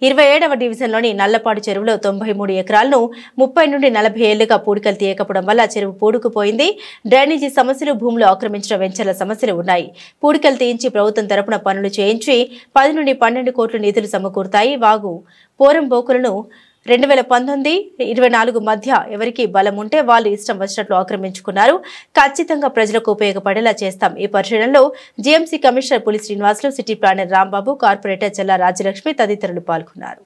27వ డివిజన్లోని నల్లపాడు చెరువులో 93 ఎకరాలను 30 నుండి 40 ఏళ్లుగా పూడికలు తీయకపోవడం వల్ల చెరువు పూడుకుపోయింది. డ్రైనేజీ సమస్యలు, భూములు ఆక్రమించిన వెంచర్ల సమస్యలు ఉన్నాయి. పూడికలు తీయించి ప్రభుత్వం తరపున పనులు చేయించి 10 నుండి 12 కోట్ల నిధులు సమకూరుతాయి. వాగు పోరంబోకులను 2019-24 మధ్య ఎవరికి బలం ఉంటే వాళ్ళు ఇష్టం వచ్చినట్లు ఆక్రమించుకున్నారు. ఖచ్చితంగా ప్రజలకు ఉపయోగపడేలా చేస్తాం. ఈ పరిశీలనలో GMC commissioner Puli Srinivasulu, city planner Rambabu, corporator Chella Rajyalakshmi తదితరులు పాల్గొన్నారు.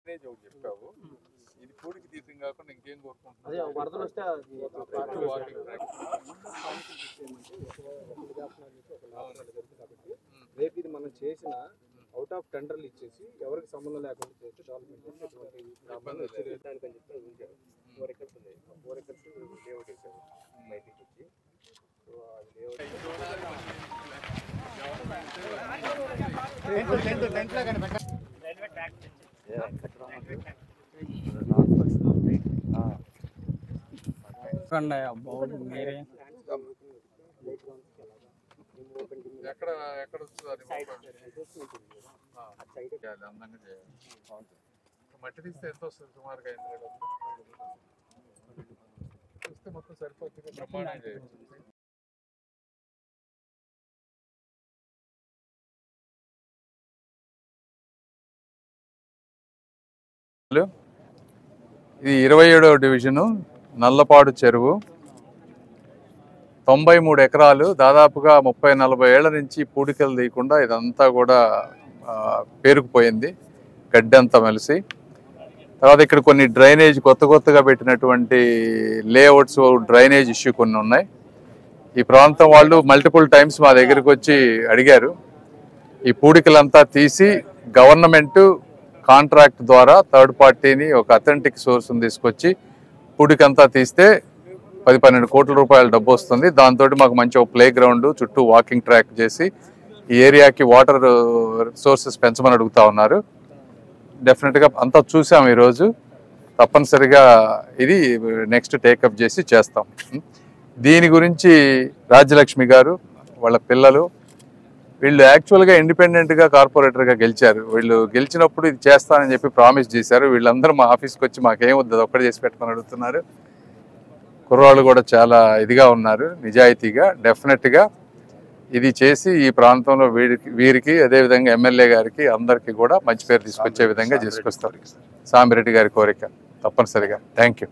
చెప్పావు ఇది పూడికి తీర్థం కాకుండా ఇంకేం కోరుకుంటున్నావు? రేపు ఇది మనం చేసిన అవుట్ ఆఫ్ టెండర్లు ఇచ్చేసి ఎవరికి సంబంధం లేకుండా చేస్తే డెవలప్మెంట్ ఎక్కడ అందంగా చేయాలి. మట్టి తీస్తే ఎంత వస్తుంది సుమారుగా? చూస్తే మొత్తం సరిపోతుంది, బ్రహ్మాండంగా చేయొచ్చు. ఇది 27వ డివిజను నల్లపాడు చెరువు. 93 ఎకరాలు, దాదాపుగా 30-40 ఏళ్ల నుంచి పూడికలు తీయకుండా ఇదంతా కూడా పేరుకుపోయింది, గడ్డి అంతా మెలిసి. తర్వాత ఇక్కడ కొన్ని డ్రైనేజ్ కొత్తగా పెట్టినటువంటి లేఅవుట్స్, డ్రైనేజ్ ఇష్యూ కొన్ని ఉన్నాయి. ఈ ప్రాంతం వాళ్ళు మల్టిపుల్ టైమ్స్ మా దగ్గరికి వచ్చి అడిగారు ఈ పూడికలంతా తీసి గవర్నమెంట్ కాంట్రాక్ట్ ద్వారా థర్డ్ పార్టీని ఒక అథెంటిక్ సోర్స్ని తీసుకొచ్చి పూడికంతా తీస్తే 10-12 కోట్ల రూపాయల డబ్బు వస్తుంది. దాంతో మాకు మంచి ఒక ప్లే గ్రౌండ్, చుట్టూ వాకింగ్ ట్రాక్ చేసి ఈ ఏరియాకి వాటర్ సోర్సెస్ పెంచమని అడుగుతా ఉన్నారు. డెఫినెట్గా అంతా చూసాం ఈరోజు. తప్పనిసరిగా ఇది నెక్స్ట్ టేకప్ చేసి చేస్తాం. దీని గురించి రాజ్యలక్ష్మి గారు, వాళ్ళ పిల్లలు, వీళ్ళు యాక్చువల్గా ఇండిపెండెంట్గా కార్పొరేటర్గా గెలిచారు. వీళ్ళు గెలిచినప్పుడు ఇది చేస్తానని చెప్పి ప్రామిస్ చేశారు. వీళ్ళందరూ మా ఆఫీస్కి వచ్చి మాకేం వద్దు, అది ఒక్కటి చేసి పెట్టమని అడుగుతున్నారు. కుర్రాళ్ళు కూడా చాలా ఇదిగా ఉన్నారు, నిజాయితీగా. డెఫినెట్గా ఇది చేసి ఈ ప్రాంతంలో వీరికి అదేవిధంగా ఎమ్మెల్యే గారికి అందరికీ కూడా మంచి పేరు తీసుకొచ్చే విధంగా చేసుకొస్తారు. సాంబిరెడ్డి గారి కోరిక తప్పనిసరిగా. Thank you.